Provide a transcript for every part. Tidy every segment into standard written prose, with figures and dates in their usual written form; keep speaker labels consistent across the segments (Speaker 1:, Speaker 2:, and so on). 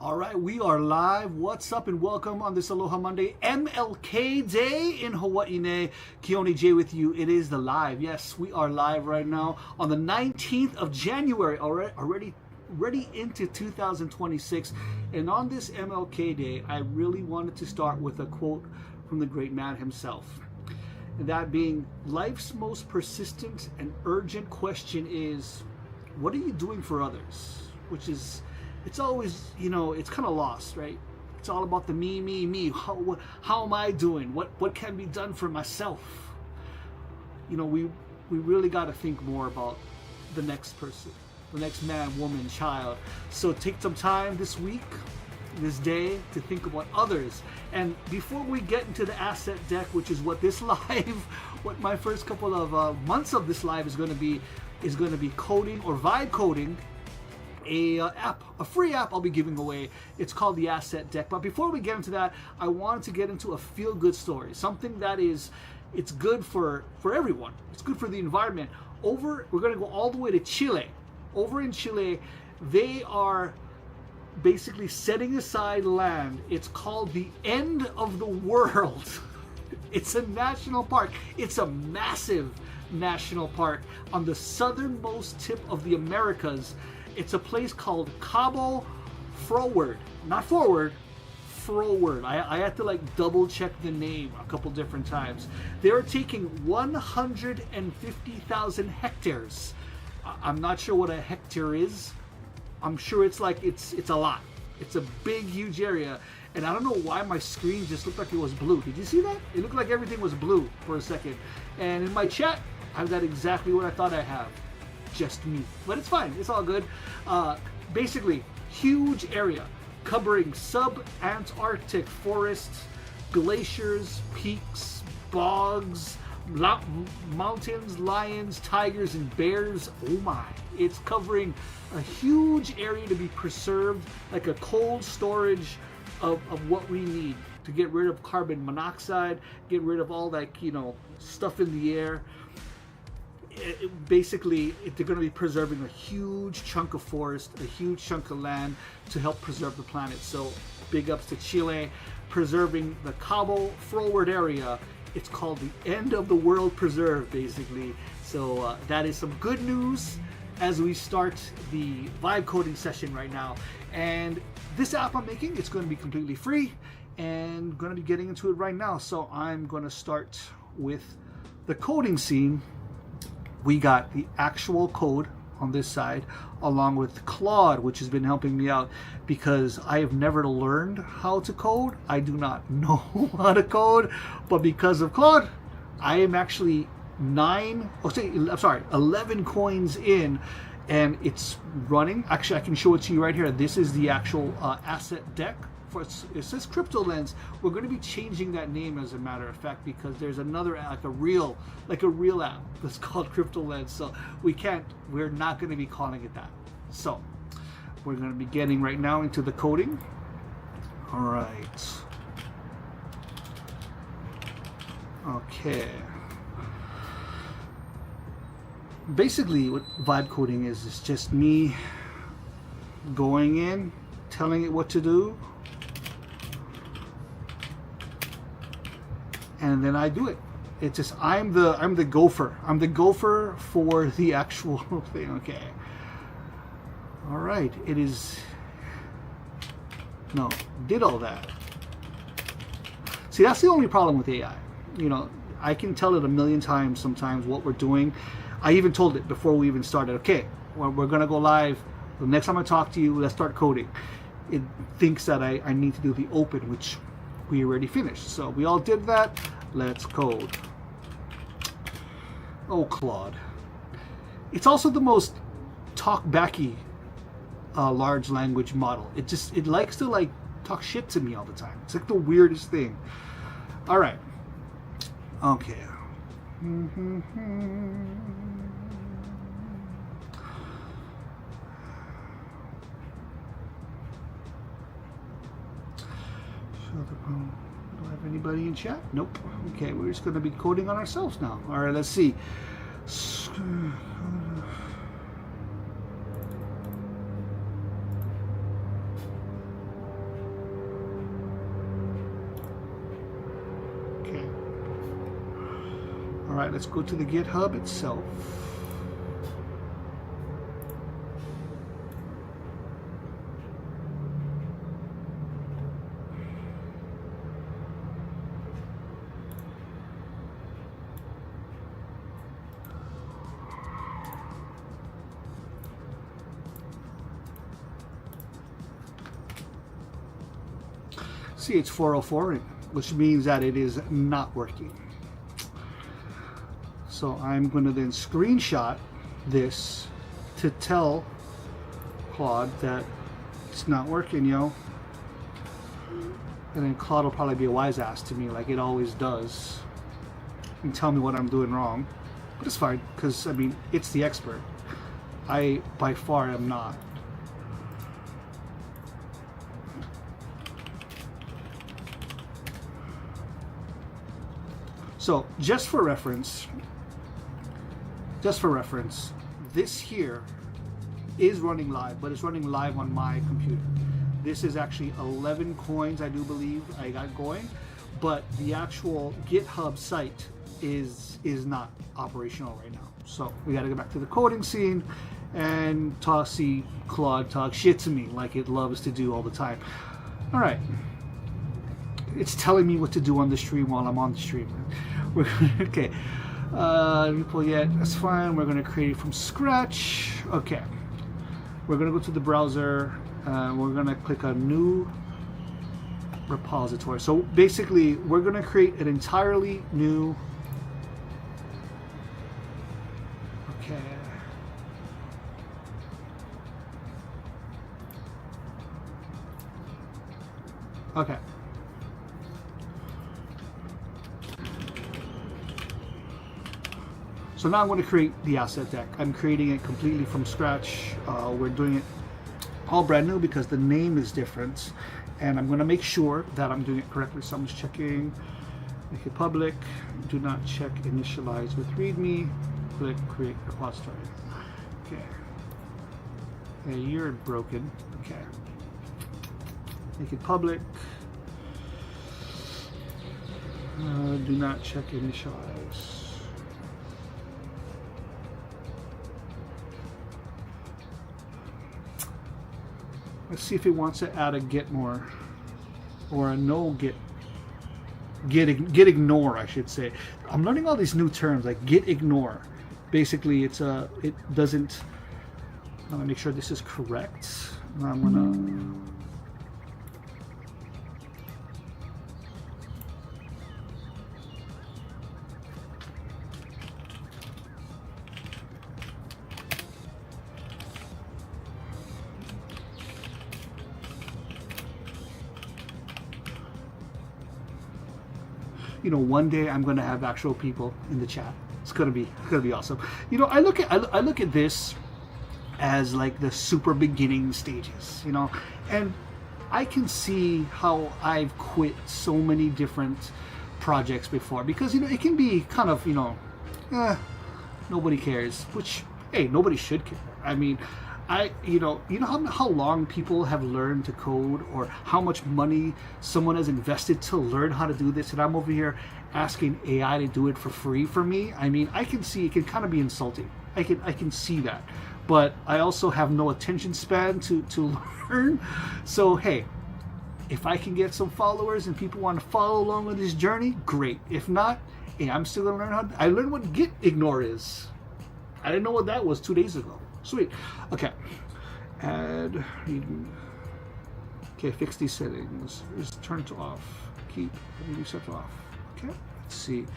Speaker 1: All right, we are live. What's up and welcome on this Aloha Monday, MLK Day in Hawaii. KeoniJ with you. It is the live. Yes, we are live right now on the 19th of January, already into 2026. And on this MLK Day, I really wanted to start with a quote from the great man himself. And that being, life's most persistent and urgent question is, what are you doing for others? Which is, it's always, it's kind of lost, right? It's all about the me. How am I doing? What can be done for myself? We really got to think more about the next person, the next man, woman, child. So take some time this week, this day, to think about others. And before we get into the asset deck, which is what this live, what my first couple of months of this live is going to be coding or vibe coding a free app I'll be giving away. It's called the Asset Deck. But before we get into that, I wanted to get into a feel-good story, something that it's good for everyone. It's good for the environment. We're going to go all the way to Chile. Over in Chile, they are basically setting aside land. It's called the End of the World. It's a national park. It's a massive national park on the southernmost tip of the Americas. It's a place called Cabo Froward. Not forward, Froward. I had to double check the name a couple different times. They're taking 150,000 hectares. I'm not sure what a hectare is. I'm sure it's a lot. It's a big, huge area. And I don't know why my screen just looked like it was blue. Did you see that? It looked like everything was blue for a second. And in my chat, I've got exactly what I thought I have. Just me. But it's fine. It's all good. Basically, huge area covering sub-Antarctic forests, glaciers, peaks, bogs, mountains, lions, tigers, and bears. Oh my. It's covering a huge area to be preserved, like a cold storage of what we need to get rid of carbon monoxide, get rid of all that, stuff in the air. Basically, they're going to be preserving a huge chunk of forest, a huge chunk of land to help preserve the planet. So big ups to Chile, preserving the Cabo Froward area. It's called the End of the World Preserve, basically. So that is some good news as we start the vibe coding session right now. And this app I'm making, it's going to be completely free, and going to be getting into it right now. So I'm going to start with the coding scene. We got the actual code on this side, along with Claude, which has been helping me out because I have never learned how to code. I do not know how to code, but because of Claude, I am actually 11 coins in, and it's running. Actually, I can show it to you right here. This is the actual asset deck. It says Crypto Lens. We're going to be changing that name, as a matter of fact, because there's another a real app that's called Crypto Lens. So we're not going to be calling it that. So we're going to be getting right now into the coding. All right. Okay. Basically, what vibe coding is just me going in, telling it what to do, and then I do it. It's just I'm the gopher. I'm the gopher for the actual thing. Okay. All right. It is. No, did all that. See, that's the only problem with AI. I can tell it a million times sometimes what we're doing. I even told it before we even started. Okay, we're gonna go live. The next time I talk to you, let's start coding. It thinks that I need to do the open, which we already finished. So we all did that. Let's code. Oh, Claude. It's also the most talk-backy large language model. It likes to talk shit to me all the time. It's like the weirdest thing. All right. Okay. Do I have anybody in chat? Nope. Okay, we're just going to be coding on ourselves now. All right, let's see. All right, let's go to the GitHub itself. See, it's 404, which means that it is not working. So I'm going to then screenshot this to tell Claude that it's not working, yo. And then Claude will probably be a wise ass to me, like it always does, and tell me what I'm doing wrong. But it's fine, because, I mean, it's the expert. I, by far, am not. So, just for reference, this here is running live, but it's running live on my computer. This is actually 11 coins, I do believe, I got going, but the actual GitHub site is not operational right now. So we got to go back to the coding scene and see Claude talk shit to me like it loves to do all the time. All right. It's telling me what to do on the stream while I'm on the stream. Okay. REPO yet, that's fine. We're going to create it from scratch. Okay. We're going to go to the browser. We're going to click on new repository. So basically, we're going to create an entirely new. Okay. Okay. So now I'm going to create the asset deck. I'm creating it completely from scratch. We're doing it all brand new because the name is different. And I'm going to make sure that I'm doing it correctly. So I'm just checking, make it public. Do not check initialize with README. Click create repository. Okay. Hey, you're broken. Okay. Make it public. Do not check initialize. Let's see if it wants to add a get more or a no get ignore, I should say. I'm learning all these new terms like get ignore. Basically, it doesn't. I'm gonna make sure this is correct. I'm gonna. You know, one day I'm going to have actual people in the chat. It's gonna be awesome. You know, I look at this as like the super beginning stages. You know, and I can see how I've quit so many different projects before because, you know, it can be kind of, you know, nobody cares. Which, hey, nobody should care. I mean, you know how long people have learned to code or how much money someone has invested to learn how to do this, and I'm over here asking AI to do it for free for me. I mean, I can see it can kind of be insulting. I can see that, but I also have no attention span to learn. So hey, if I can get some followers and people want to follow along with this journey, great. If not, hey, I'm still gonna learn how. I learned what get ignore is. I didn't know what that was 2 days ago. Sweet. Okay. Add. Okay, fix these settings. Just turn to off. Keep. Reset to off. Okay. Let's see.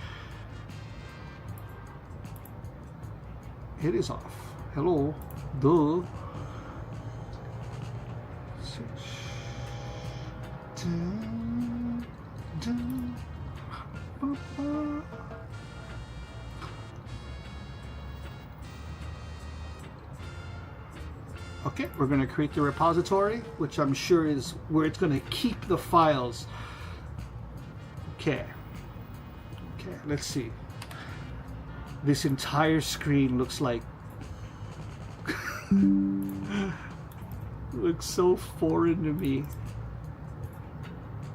Speaker 1: It is off. Hello. Duh. Okay, we're going to create the repository, which I'm sure is where it's going to keep the files. Okay, let's see. This entire screen looks like looks so foreign to me.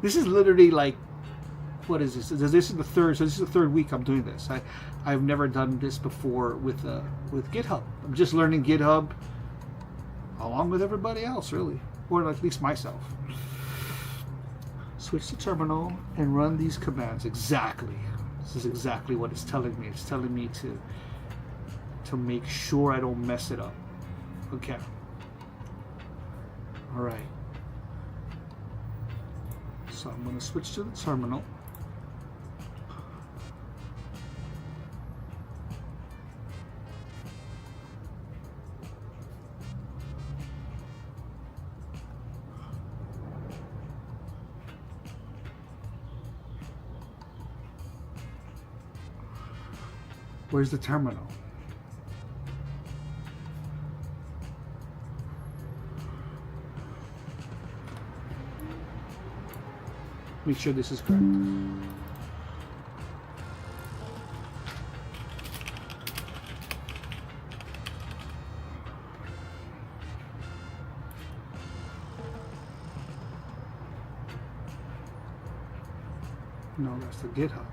Speaker 1: This is literally like what is this? This is the third. So this is the third week I'm doing this. I've never done this before with GitHub. I'm just learning GitHub along with everybody else, really, or at least myself. Switch to terminal and run these commands. Exactly. This is exactly what it's telling me. It's telling me to make sure I don't mess it up. Okay. All right. So I'm going to switch to the terminal. Where's the terminal? Make sure this is correct. No, that's the GitHub.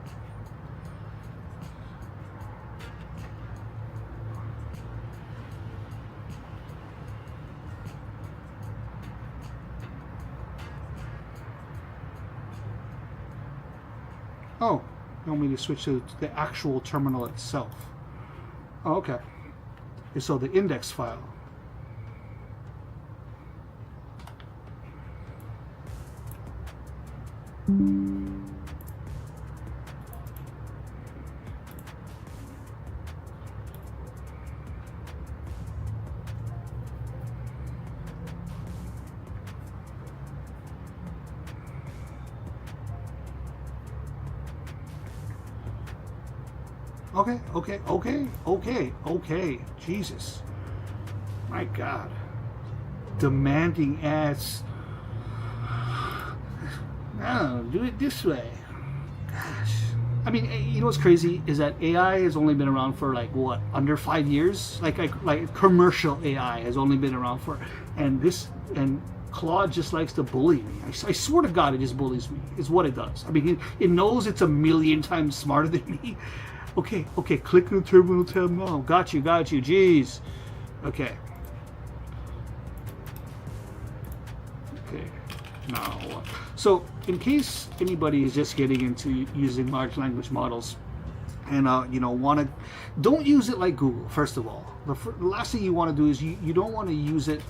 Speaker 1: Oh, you want me to switch to the actual terminal itself. Oh, okay. So the index file. Okay. Jesus. My God. Demanding ass. No, do it this way. Gosh. I mean, you know what's crazy is that AI has only been around for like what, under 5 years? Like commercial AI has only been around for, and Claude just likes to bully me. I swear to God, it just bullies me. Is what it does. I mean, it knows it's a million times smarter than me. Okay, click on the terminal tab now. Got you, jeez. Okay, now, so in case anybody is just getting into using large language models and don't use it like Google. First of all, the last thing you want to do is you don't want to use it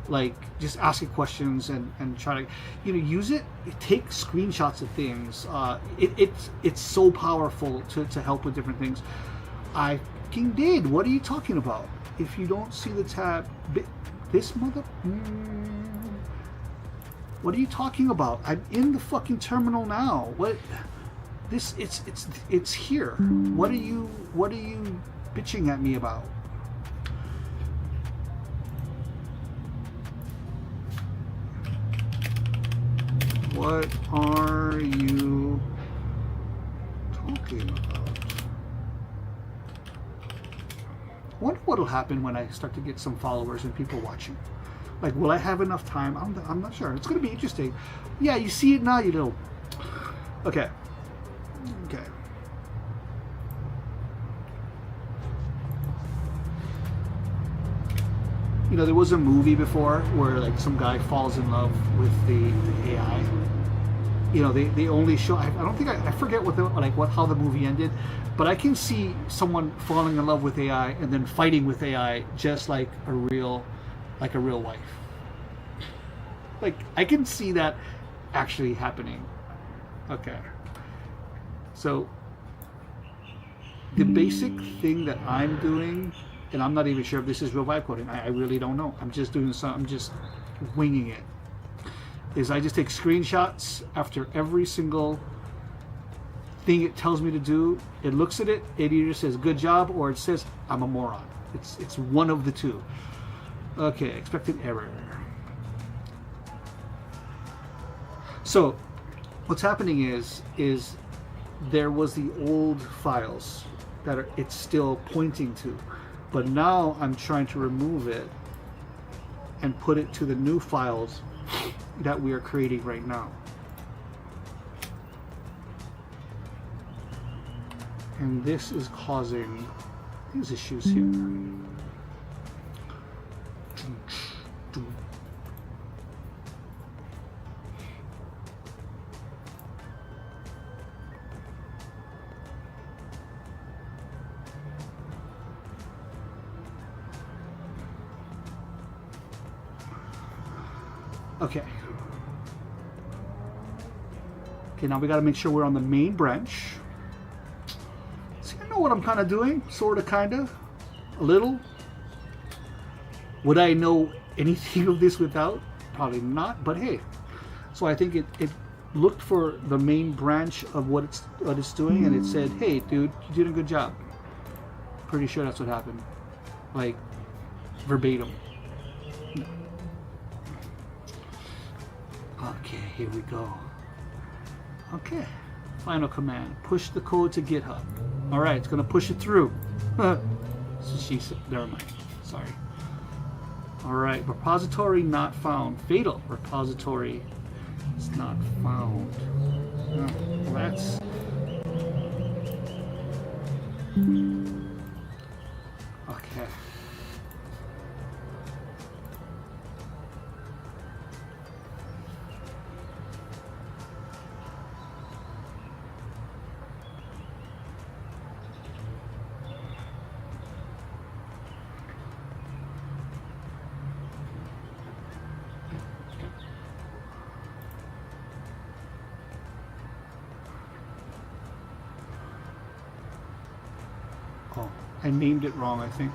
Speaker 1: like just asking questions and try to use it. Take screenshots of things. It's so powerful to help with different things. I fucking did. What are you talking about? If you don't see the tab, this mother. What are you talking about? I'm in the fucking terminal now. What? This it's here. What are you bitching at me about? What are you talking about? I wonder what'll happen when I start to get some followers and people watching. Like, will I have enough time? I'm not sure. It's going to be interesting. Yeah, you see it now, you know. Okay. There was a movie before where like some guy falls in love with the AI. They only show. I don't think I forget how the movie ended, but I can see someone falling in love with AI and then fighting with AI just like a real wife. Like, I can see that actually happening. Okay. So the basic thing that I'm doing, and I'm not even sure if this is real vibe coding. I really don't know. I'm just doing some. I'm just winging it. Is I just take screenshots after every single thing it tells me to do. It looks at it. It either says good job or it says I'm a moron. It's one of the two. Okay, expected error. So what's happening is there was the old files that it's still pointing to, but now I'm trying to remove it and put it to the new files that we are creating right now. and this is causing these issues here. Okay. Okay, now we got to make sure we're on the main branch. See, I know what I'm kind of doing, sort of, kind of, a little. Would I know anything of this without? Probably not, but hey. So I think it looked for the main branch of what it's doing, and it said, hey, dude, you did a good job. Pretty sure that's what happened. Like, verbatim. Okay, here we go. Okay, final command. Push the code to GitHub. All right, it's gonna push it through. So she said, never mind, sorry. All right, repository not found. Fatal repository is not found. Oh, well, that's... Okay. Oh, I named it wrong, I think.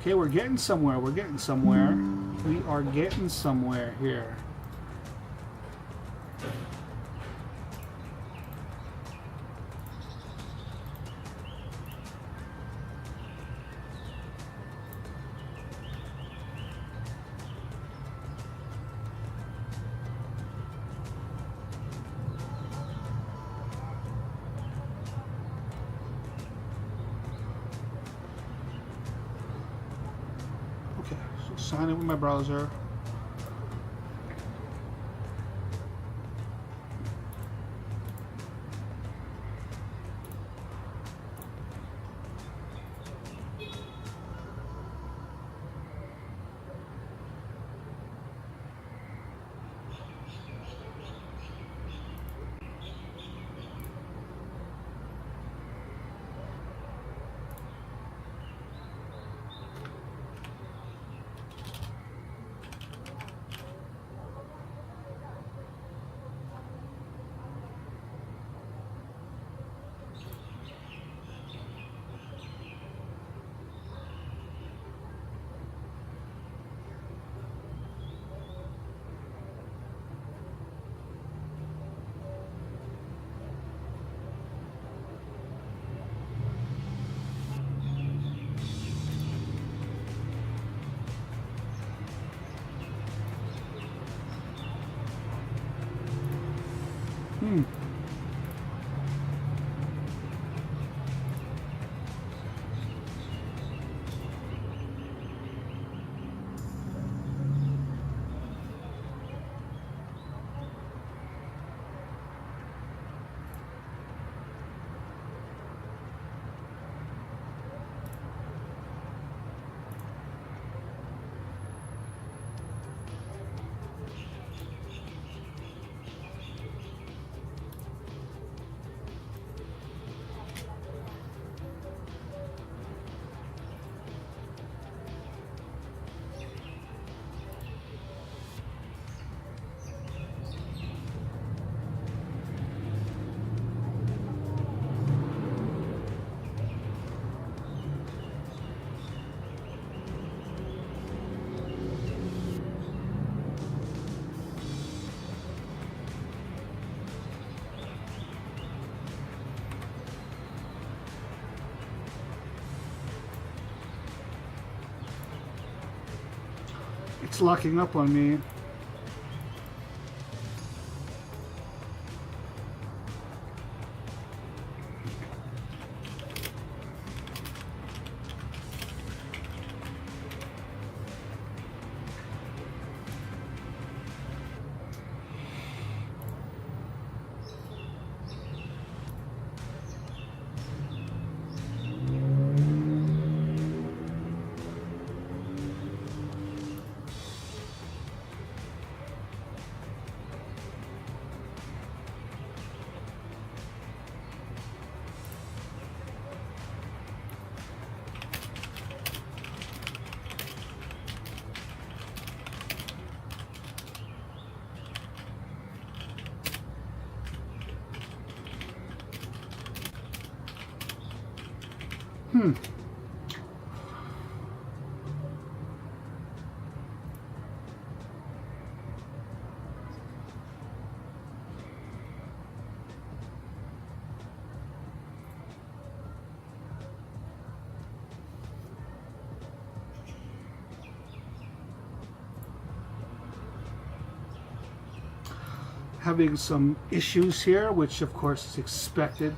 Speaker 1: Okay, we're getting somewhere. We're getting somewhere. We are getting somewhere here. Okay, so sign in with my browser. It's locking up on me. Having some issues here, which of course is expected.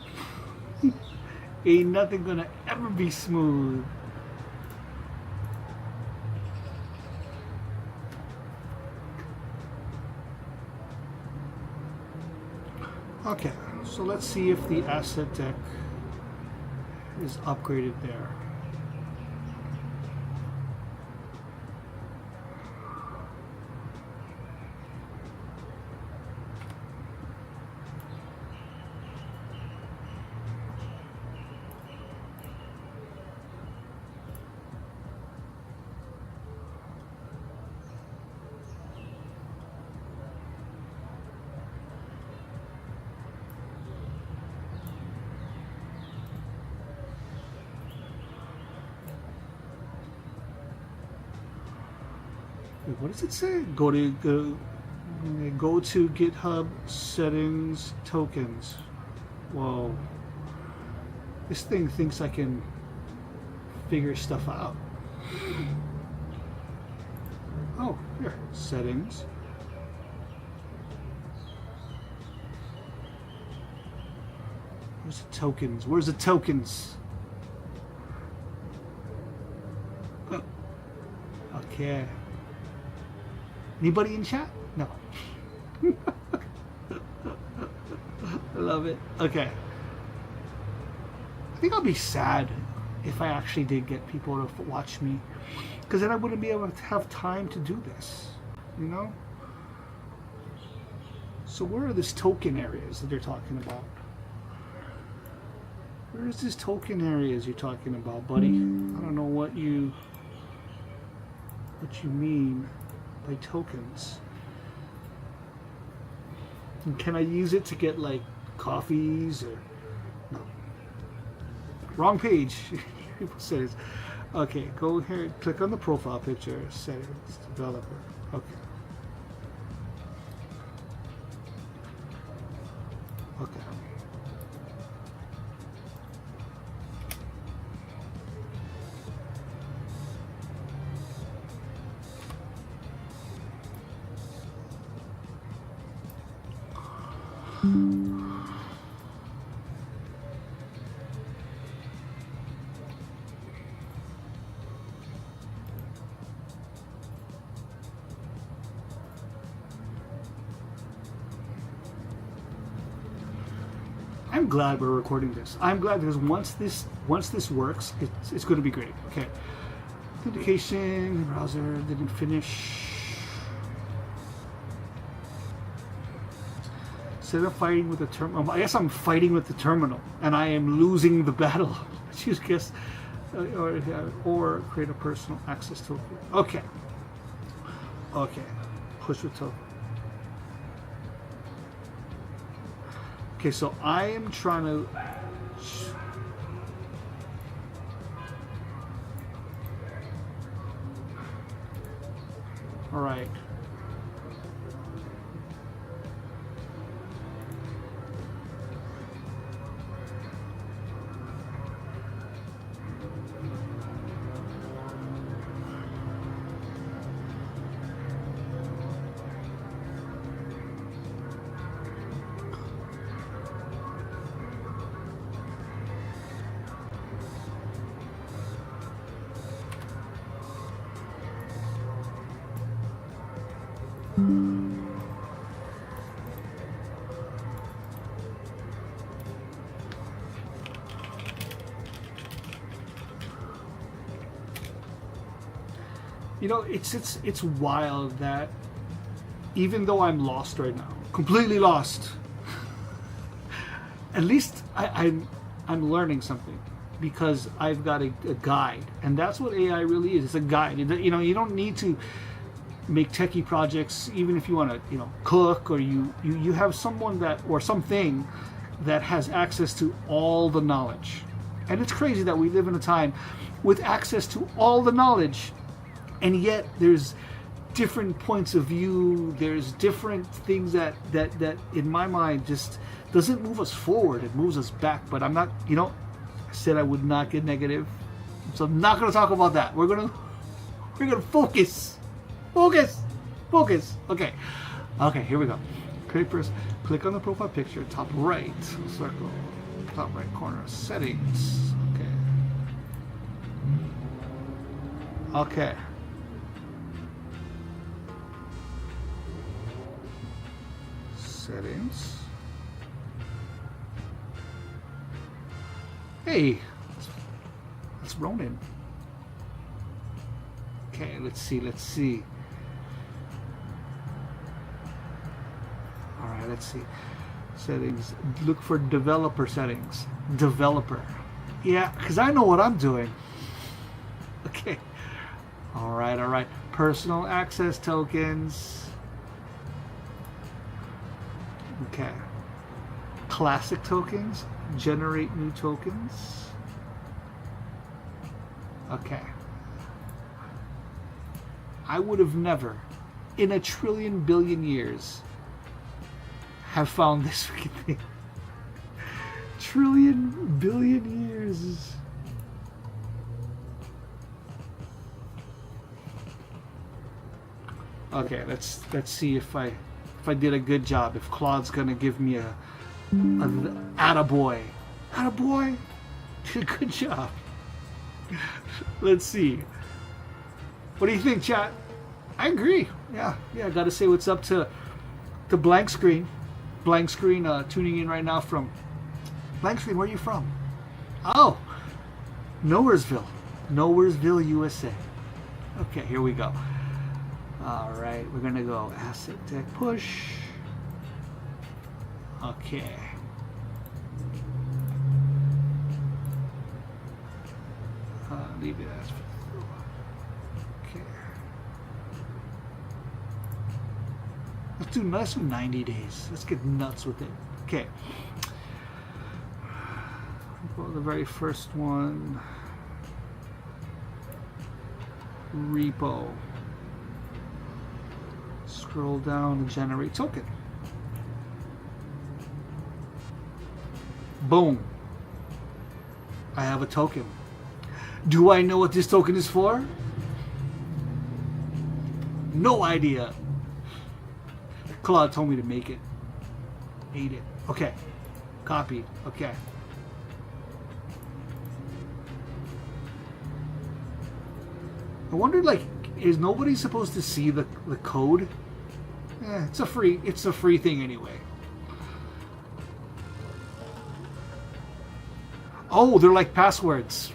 Speaker 1: Ain't nothing gonna ever be smooth. Okay, so let's see if the AssetDeck is upgraded there. Wait, what does it say? Go to GitHub settings tokens. Whoa. This thing thinks I can figure stuff out. Oh, here, settings. Where's the tokens? Where's the tokens? Oh. Okay. Anybody in chat? No. I love it. Okay. I think I'll be sad if I actually did get people to watch me, because then I wouldn't be able to have time to do this, you know? So where are these token areas that they're talking about? Where's this token areas you're talking about, buddy? I don't know what you mean by tokens. And can I use it to get like coffees or no? Wrong page. People say this. Okay, go here, click on the profile picture, settings, developer. Okay. Okay. I'm glad we're recording this. I'm glad because once this works, it's going to be great. Okay. Authentication, browser didn't finish. Instead of fighting with the terminal, I guess I'm fighting with the terminal, and I am losing the battle. Choose guess or create a personal access token. Okay. Okay. Push with token. Okay, so I am trying to. All right. You know, it's wild that even though I'm lost right now, completely lost, at least I'm learning something because I've got a guide, and that's what AI really is. It's a guide. You know, you don't need to make techie projects, even if you want to, you know, cook, or you have someone that, or something that has access to all the knowledge. And it's crazy that we live in a time with access to all the knowledge, and yet there's different points of view, there's different things that in my mind just doesn't move us forward, it moves us back. But I'm not, you know, I said I would not get negative, so I'm not going to talk about that. We're gonna focus. Okay, here we go. Click on the profile picture, top right circle, top right corner, settings. Okay. Settings. Hey, that's Ronin. Okay, let's see. All right, let's see. Settings. Look for developer settings. Developer. Yeah, because I know what I'm doing. Okay. All right. Personal access tokens. Okay. Classic tokens. Generate new tokens. Okay. I would have never, in a trillion billion years, have found this freaking thing. Trillion billion years. Okay, let's see if I did a good job. If Claude's gonna give me a attaboy. Attaboy? Did a good job. Let's see. What do you think, chat? I agree. Yeah. I gotta say what's up to Blank Screen. Blank Screen tuning in right now from Blank Screen. Where are you from? Oh, Nowheresville, USA. Okay, here we go. All right, we're gonna go AssetDeck push. Okay. Leave it as. Okay. Let's do 90 days. Let's get nuts with it. Okay. Well, the very first one. Repo. Scroll down and generate token. Boom. I have a token. Do I know what this token is for? No idea. Claude told me to make it. Made it. Okay. Copied. Okay. I wondered, like, is nobody supposed to see the code? It's a free thing anyway. Oh, they're like passwords.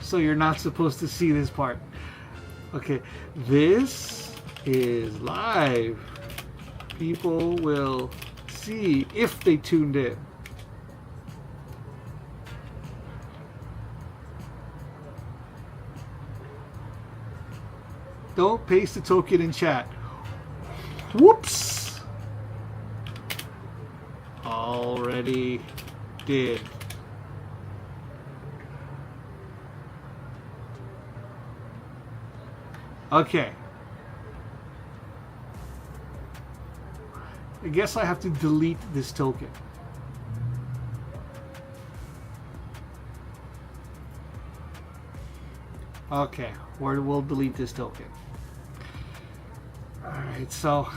Speaker 1: So you're not supposed to see this part. Okay, this is live. People will see if they tuned in. Don't paste the token in chat. Whoops. Already did. Okay. I guess I have to delete this token. Okay, we'll delete this token. Alright, so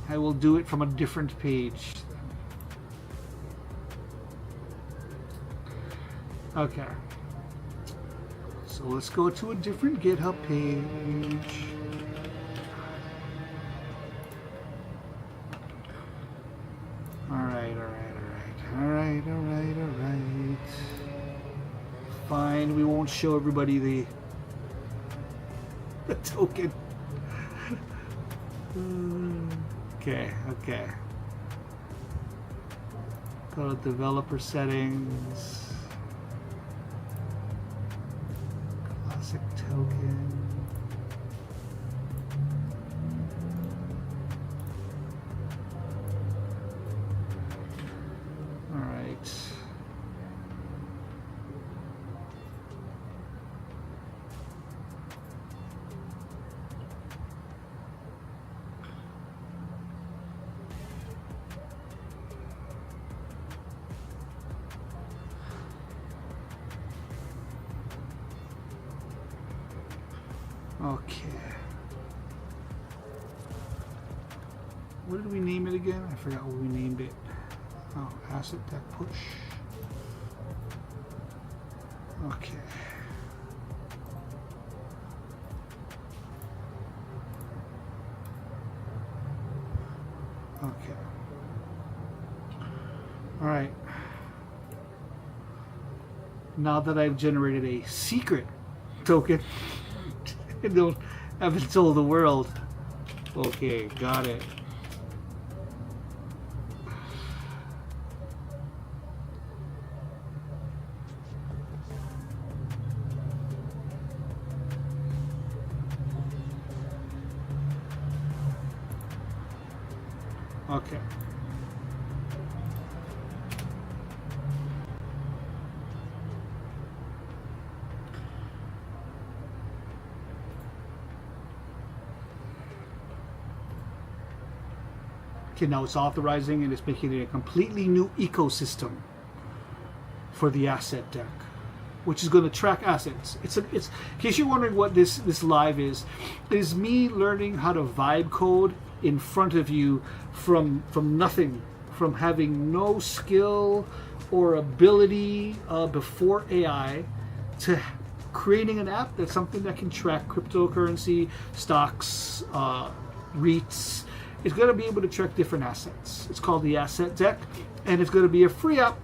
Speaker 1: I will do it from a different page. Okay. So let's go to a different GitHub page. won't show everybody the token. Okay. Go to developer settings. Classic token. All right. Okay. What did we name it again? I forgot what we named it. Oh, AssetDeck push. Okay. Okay. All right. Now that I've generated a secret token, I haven't told the world. Okay, got it. Okay. Okay, now it's authorizing and it's making it a completely new ecosystem for the AssetDeck, which is going to track assets. It's in case you're wondering what this live is me learning how to vibe code in front of you from nothing, from having no skill or ability before AI, to creating an app that's something that can track cryptocurrency, stocks, REITs. It's going to be able to track different assets. It's called the AssetDeck, and it's going to be a free app.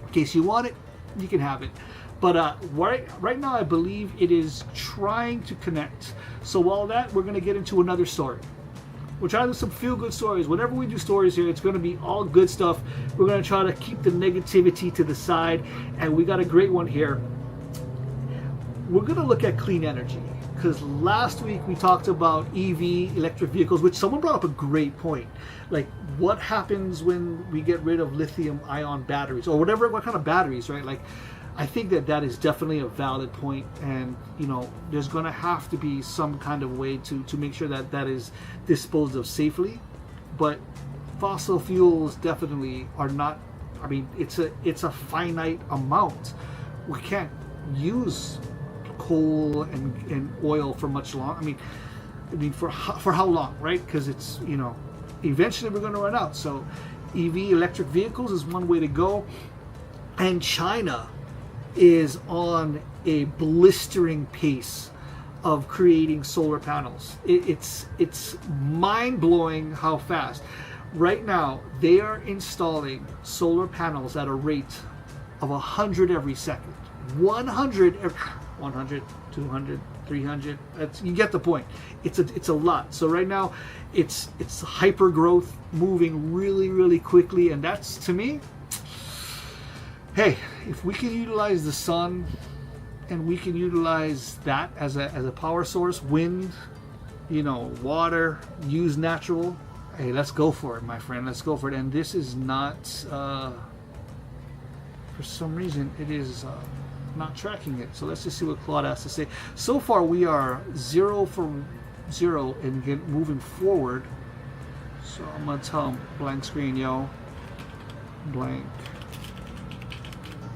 Speaker 1: In case you want it, you can have it. But right now, I believe it is trying to connect. So while that, we're going to get into another story. We're trying to do some feel-good stories. Whenever we do stories here, it's going to be all good stuff. We're going to try to keep the negativity to the side, and we got a great one here. We're going to look at clean energy, because last week we talked about EV, electric vehicles, which someone brought up a great point. Like, what happens when we get rid of lithium-ion batteries, or whatever, what kind of batteries, right? Like, I think that is definitely a valid point, and you know, there's going to have to be some kind of way to make sure that is disposed of safely. But fossil fuels definitely are not. I mean, it's a finite amount. We can't use coal and oil for much long. I mean for how long, right? Because it's, you know, eventually we're going to run out. So EV, electric vehicles, is one way to go, and China is on a blistering pace of creating solar panels. It's mind-blowing how fast. Right now, they are installing solar panels at a rate of 100 every second. 100, 200, 300. You get the point. It's a lot. So right now, it's hyper growth, moving really, really quickly, and that's, to me, hey, if we can utilize the sun and we can utilize that as a power source, wind, you know, water, use natural, hey, let's go for it, my friend. Let's go for it. And this is not, for some reason, it is not tracking it. So let's just see what Claude has to say. So far, we are 0 for 0 and moving forward. So I'm going to tell him blank screen, yo. Blank.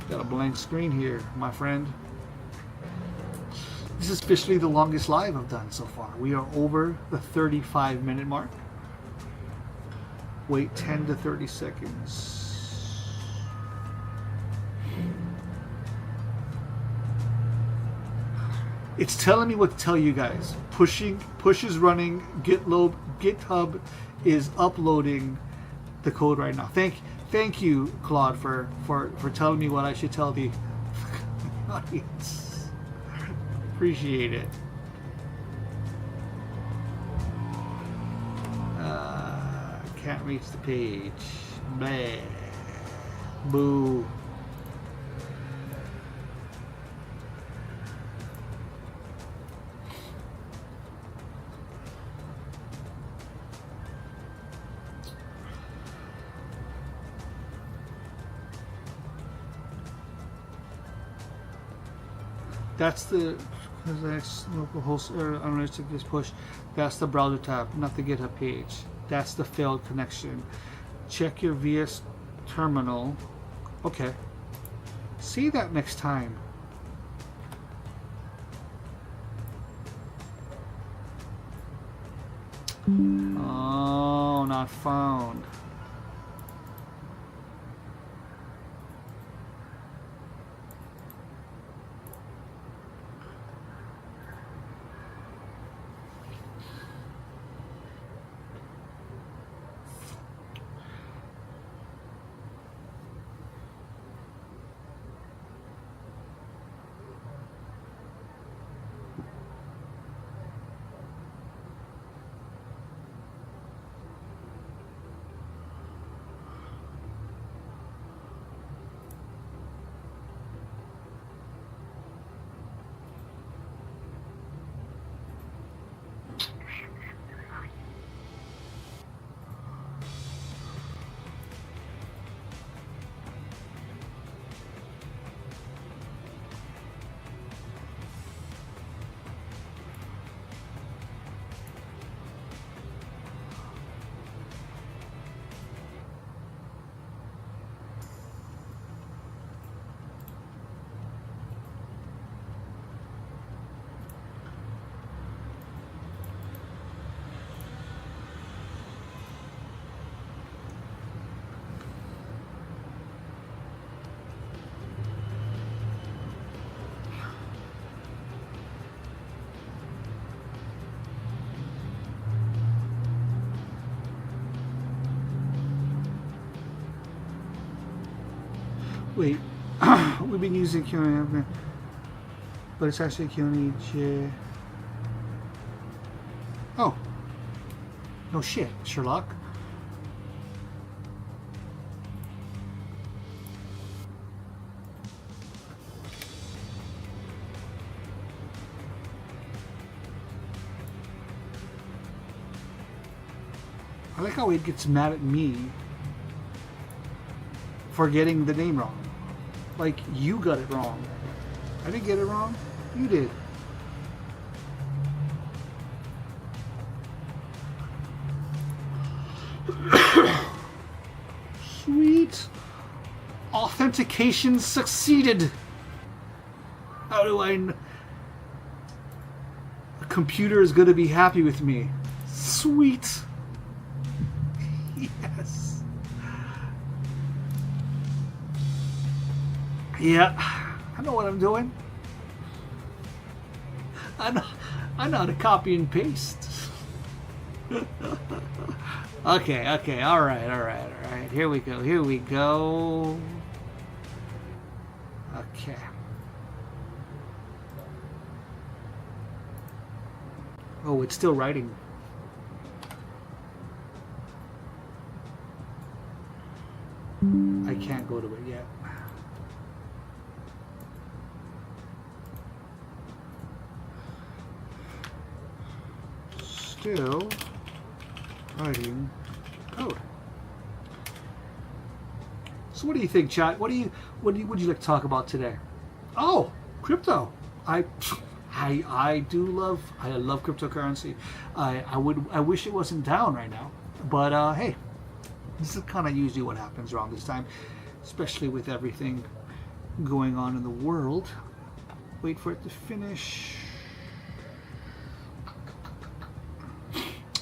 Speaker 1: Got a blank screen here, my friend. This is officially the longest live I've done so far. We are over the 35-minute mark. Wait 10 to 30 seconds. It's telling me what to tell you guys. Push is running. GitHub is uploading the code right now. Thank you, Claude, for telling me what I should tell the audience. Appreciate it. Can't reach the page. Bleh. Boo. That's the local host analytic is push. That's the browser tab, not the GitHub page. That's the failed connection. Check your VS terminal. Okay. See that next time. Oh, not found. Wait, we've been using KeoniJ, but it's actually KeoniJ. Oh, no shit, Sherlock. I like how it gets mad at me for getting the name wrong. Like, you got it wrong. I didn't get it wrong. You did. Sweet. Authentication succeeded. How do I know? The computer is going to be happy with me. Sweet. Yes. Yeah, I know what I'm doing. I know how to copy and paste. Okay, all right. Here we go. Okay. Oh, it's still writing. I can't go to it yet. Still writing code. So what do you think, chat? What would you like to talk about today? Oh, crypto. I love cryptocurrency. I wish it wasn't down right now, but hey, this is kind of usually what happens around this time, especially with everything going on in the world. Wait for it to finish.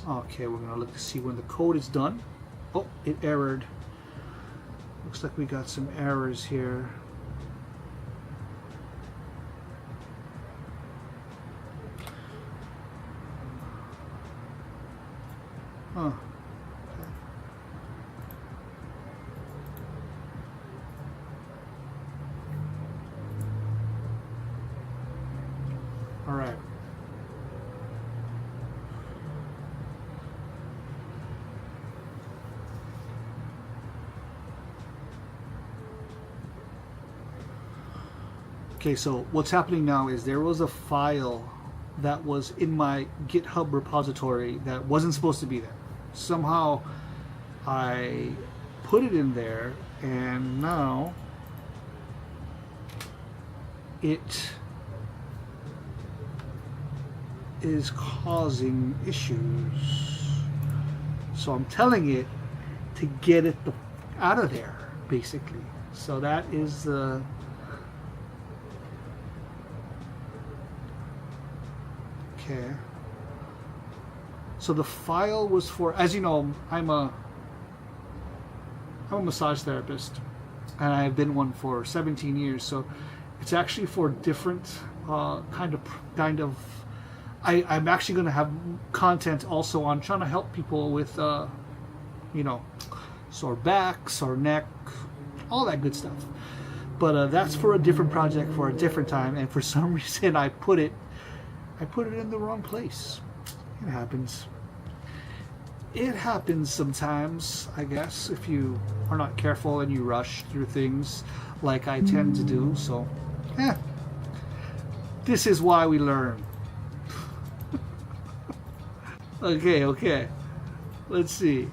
Speaker 1: Okay, we're gonna look to see when the code is done. Oh, it errored. Looks like we got some errors here. Huh. Okay. Okay, so what's happening now is there was a file that was in my GitHub repository that wasn't supposed to be there. Somehow I put it in there, and now it is causing issues. So I'm telling it to get it out of there, basically. So that is the okay. So the file was for, as you know, I'm a massage therapist, and I've been one for 17 years. So it's actually for different kind of. I'm actually going to have content also on trying to help people with, you know, sore back, sore neck, all that good stuff. But that's for a different project for a different time, and for some reason I put it in the wrong place. It happens. It happens sometimes, I guess, if you are not careful and you rush through things like I tend to do. So, this is why we learn. Okay. Let's see.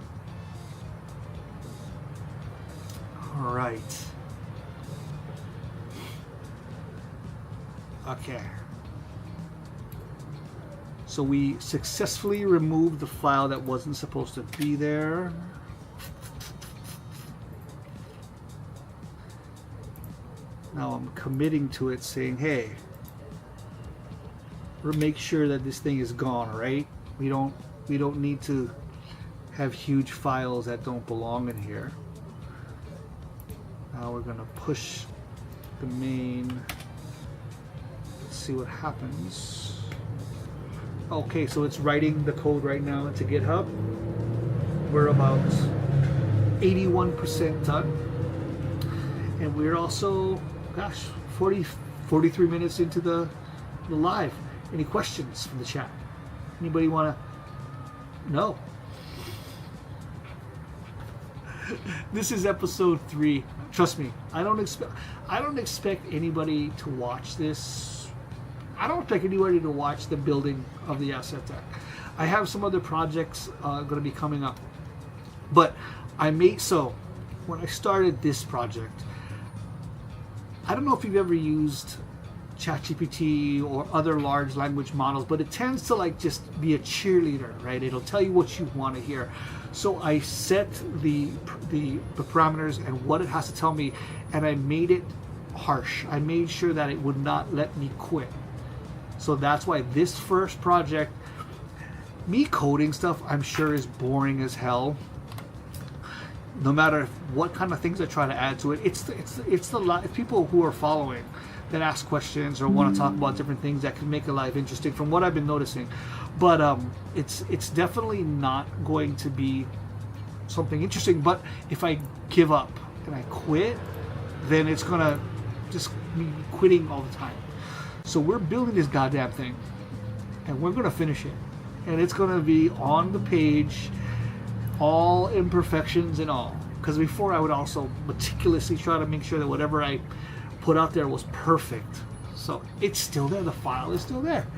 Speaker 1: All right. Okay. So we successfully removed the file that wasn't supposed to be there. Now I'm committing to it, saying, hey, make sure that this thing is gone, right? We don't need to have huge files that don't belong in here. Now we're gonna push the main. Let's see what happens. Okay, so it's writing the code right now into GitHub. We're about 81% done. And we're also, gosh, 43 minutes into the live. Any questions from the chat? Anybody want to? No. This is episode 3. Trust me, I don't expect anybody to watch this. I don't expect anybody to watch the building of the AssetDeck. I have some other projects going to be coming up, but when I started this project, I don't know if you've ever used ChatGPT or other large language models, but it tends to like just be a cheerleader, right? It'll tell you what you want to hear. So I set the parameters and what it has to tell me, and I made it harsh. I made sure that it would not let me quit. So that's why this first project, me coding stuff, I'm sure is boring as hell. No matter what kind of things I try to add to it, it's people who are following that ask questions or want to talk about different things that can make a life interesting, from what I've been noticing. But it's definitely not going to be something interesting. But if I give up and I quit, then it's gonna just be quitting all the time. So we're building this goddamn thing, and we're gonna finish it, and it's gonna be on the page, all imperfections and all. Because before I would also meticulously try to make sure that whatever I put out there was perfect. So it's still there. The file is still there,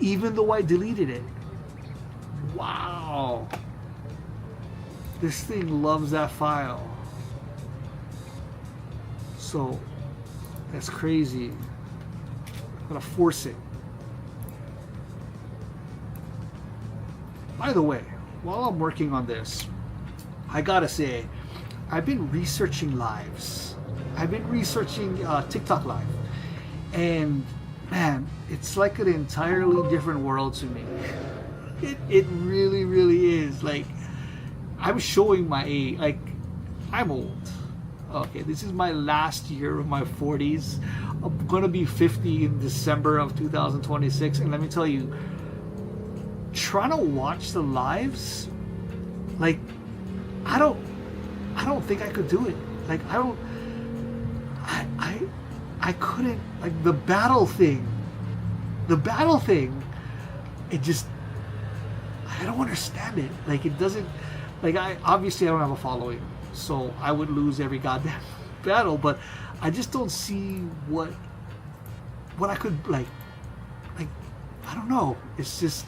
Speaker 1: even though I deleted it. Wow. This thing loves that file. So that's crazy. I'm gonna force it. By the way, while I'm working on this, I gotta say, I've been researching lives. I've been researching TikTok Live, and man, it's like an entirely different world to me. It really, really is. Like, I'm showing my age. Like, I'm old. Okay, this is my last year of my 40s. I'm gonna be 50 in December of 2026, and let me tell you, trying to watch the lives, like, I don't think I could do it. Like, I couldn't, like, the battle thing, it just, I don't understand it. Like, it doesn't, like, obviously I don't have a following, so I would lose every goddamn battle, but I just don't see what what I could like I don't know. It's just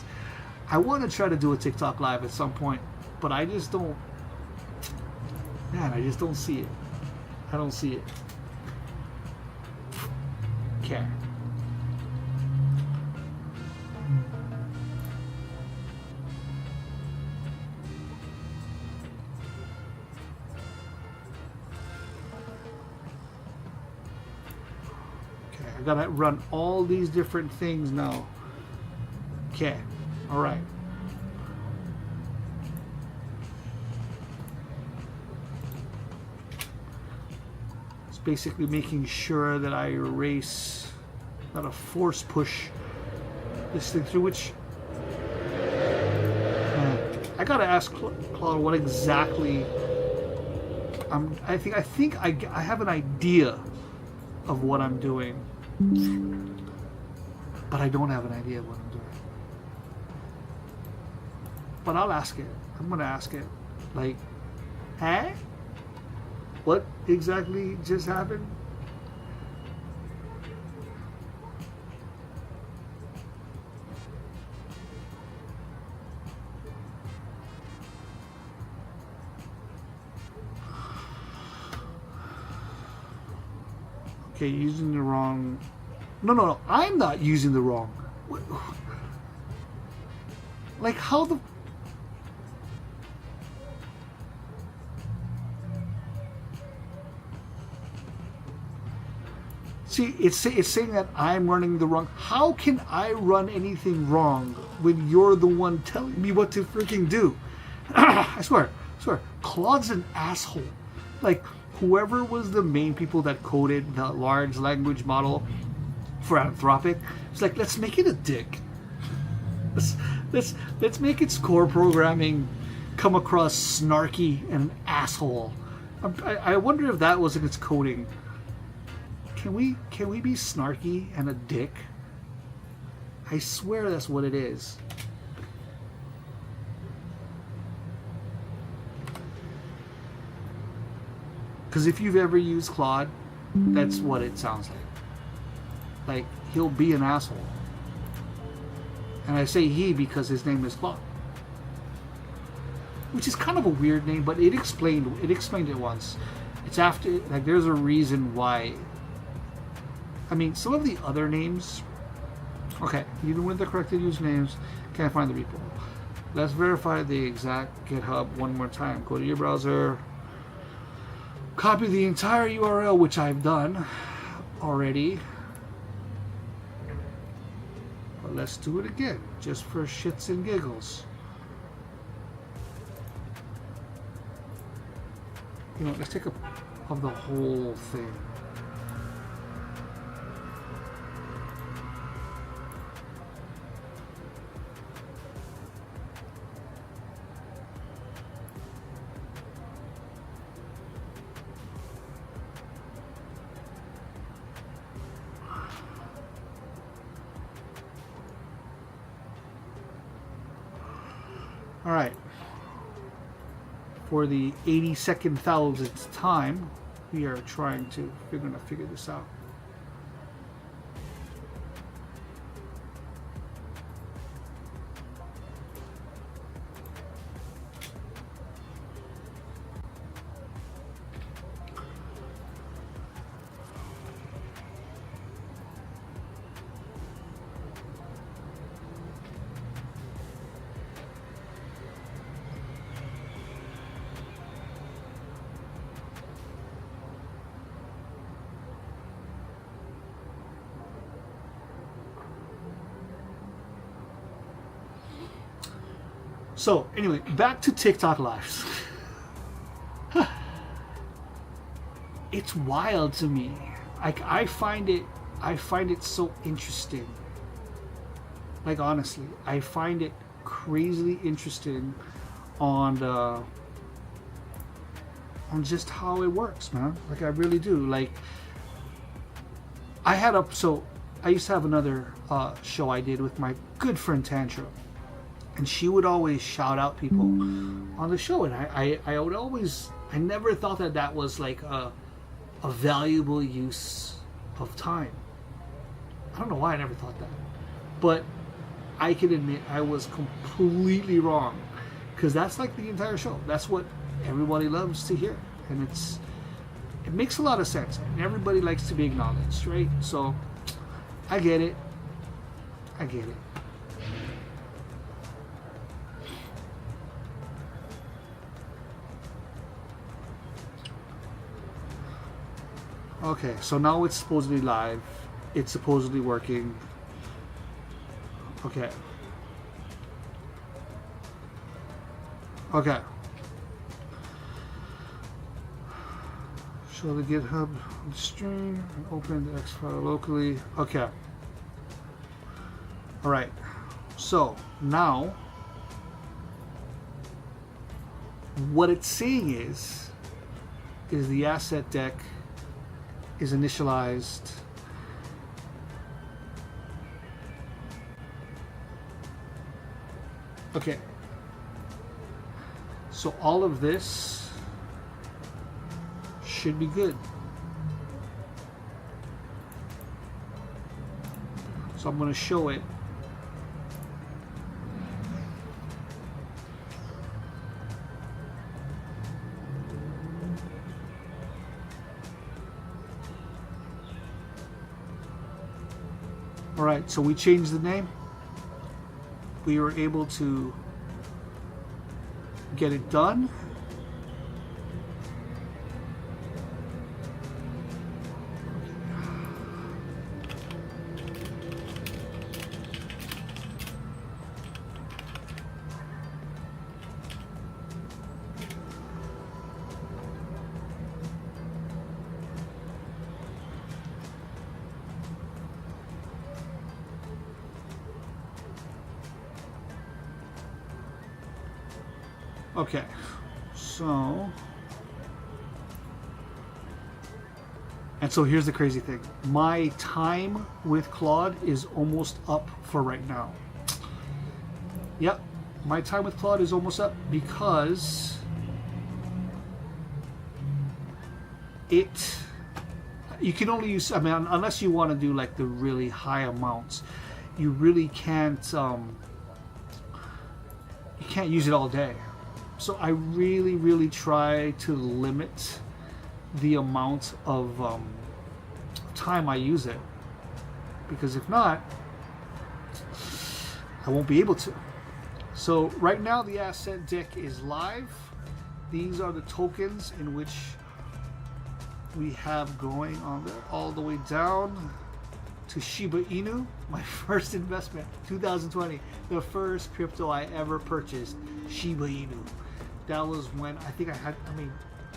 Speaker 1: I want to try to do a TikTok live at some point, but I just don't. Man, I just don't see it. I don't see it. Okay. I gotta run all these different things now. Okay, all right. It's basically making sure that I erase, not a force push this thing through, which I gotta ask Claude what exactly. I think I have an idea of what I'm doing, but I don't have an idea of what I'm doing. But I'll ask it. I'm gonna ask it. Like, hey? What exactly just happened? Okay, using the wrong... No, I'm not using the wrong... Like, how the... See, it's saying that I'm running the wrong... How can I run anything wrong when you're the one telling me what to freaking do? I swear. Claude's an asshole. Like, whoever was the main people that coded the large language model for Anthropic, it's like, let's make it a dick. Let's make its core programming come across snarky and an asshole. I wonder if that was in its coding. Can we be snarky and a dick? I swear that's what it is. Because if you've ever used Claude, that's what it sounds like. Like, he'll be an asshole. And I say he because his name is Claude. Which is kind of a weird name, but it explained it once. It's after, like, there's a reason why. I mean, some of the other names, okay, even with the corrected usernames, can't find the repo. Let's verify the exact GitHub one more time. Go to your browser, copy the entire URL, which I've done already. But let's do it again, just for shits and giggles. You know, let's take a of the whole thing. All right. For the 82nd thousandth time, we are trying to figure this out. So anyway, back to TikTok lives. It's wild to me. Like, I find it so interesting. Like, honestly, I find it crazily interesting on just how it works, man. Like, I really do. Like, I used to have another show I did with my good friend Tantra. And she would always shout out people on the show, and I would always, I never thought that was like a valuable use of time. I don't know why I never thought that. But I can admit I was completely wrong. Because that's like the entire show. That's what everybody loves to hear. And it makes a lot of sense. And everybody likes to be acknowledged, right? So I get it. I get it. Okay, so now it's supposedly live. It's supposedly working. Okay. Okay. Show the GitHub stream and open the X file locally. Okay. All right. So now, what it's saying is the asset deck is initialized. Okay. So all of this should be good. So I'm going to show it. All right, so we changed the name. We were able to get it done. Okay, so here's the crazy thing. My time with Claude is almost up for right now. Yep, my time with Claude is almost up because you can only use, I mean, unless you want to do like the really high amounts, you really can't use it all day. So I really try to limit the amount of time I use it, because if not, I won't be able to. So right now the asset deck is live. These are the tokens in which we have going on there, all the way down to Shiba Inu, my first investment, 2020, the first crypto I ever purchased, Shiba Inu. That was when I think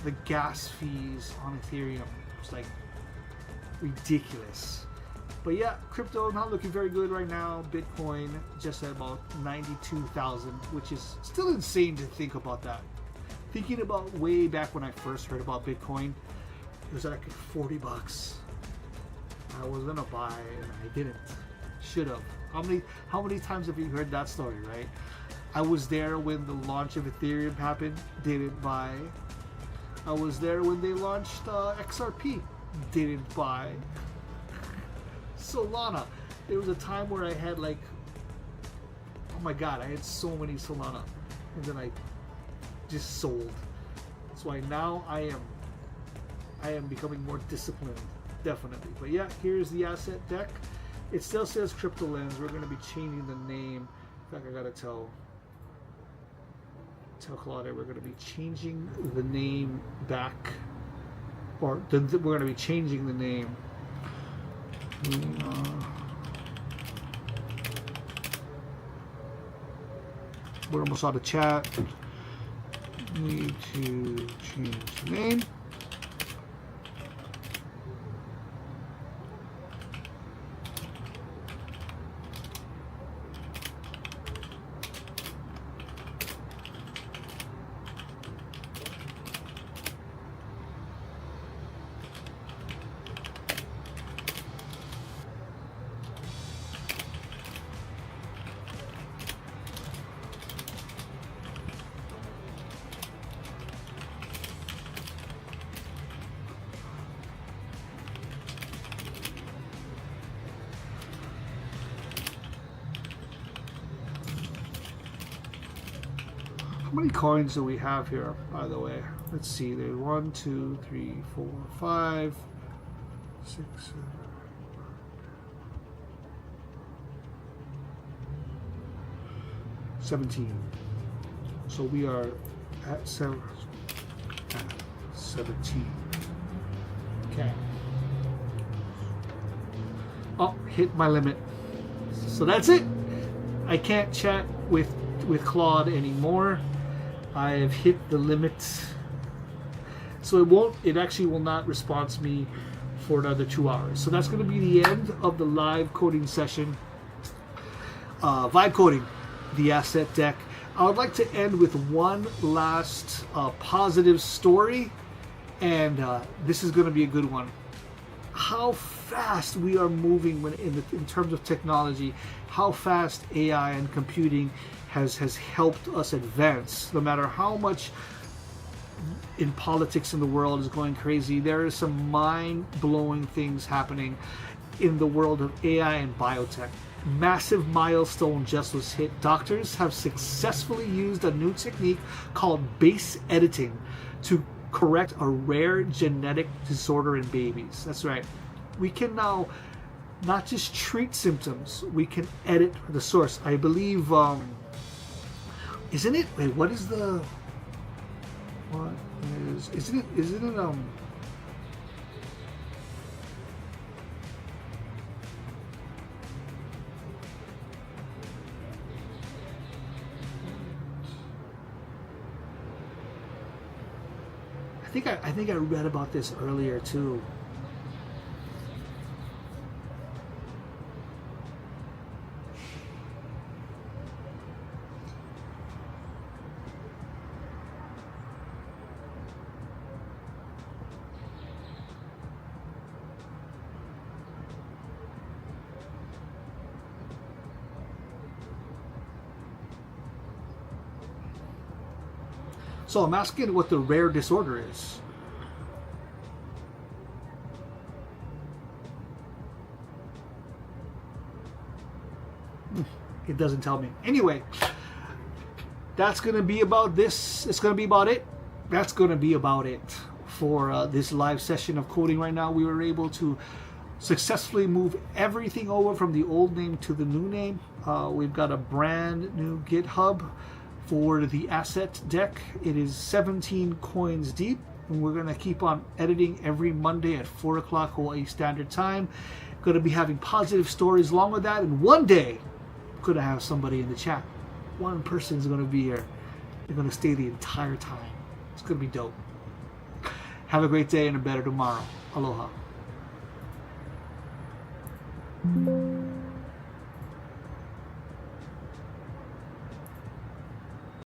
Speaker 1: the gas fees on Ethereum was like ridiculous. But yeah, crypto not looking very good right now. Bitcoin just at about 92,000, which is still insane to think about that. Thinking about way back when I first heard about Bitcoin, it was like 40 bucks. I was gonna buy and I didn't. Should have. How many times have you heard that story, right? I was there when the launch of Ethereum happened, didn't buy. I was there when they launched XRP, didn't buy. Solana, there was a time where I had like, oh my god, I had so many Solana, and then I just sold. That's why now I am becoming more disciplined, definitely. But yeah, here's the asset deck. It still says Crypto Lens. We're going to be changing the name. In fact, I gotta tell Claude we're going to be changing the name back, or we're going to be changing the name. We're almost out of chat. Need to change the name. many coins do we have here, by the way? Let's see. There's 1, 2, 3, 4, 5, 6, 7, 17. So we are at 17. Okay. Oh, hit my limit. So that's it. I can't chat with Claude anymore. I have hit the limit. So it actually will not respond to me for another 2 hours. So that's going to be the end of the live coding session. Vibe coding, the asset deck. I would like to end with one last positive story, and this is going to be a good one. How fast we are moving in terms of technology, how fast AI and computing has helped us advance. No matter how much in politics in the world is going crazy, there is some mind-blowing things happening in the world of AI and biotech. Massive milestone just was hit. Doctors have successfully used a new technique called base editing to correct a rare genetic disorder in babies. That's right. We can now not just treat symptoms, we can edit the source. I believe, isn't it? Wait, what is the? What is? Isn't it? I think I read about this earlier too. So I'm asking what the rare disorder is. It doesn't tell me. Anyway, that's going to be about this. It's going to be about it. That's going to be about it for this live session of coding right now. We were able to successfully move everything over from the old name to the new name. We've got a brand new GitHub for the asset deck. It is 17 coins deep, and we're going to keep on editing every Monday at 4 o'clock Hawaii Standard Time. Going to be having positive stories along with that, and one day I'm going to have somebody in the chat. One person's going to be here. They're going to stay the entire time. It's going to be dope. Have a great day and a better tomorrow. Aloha.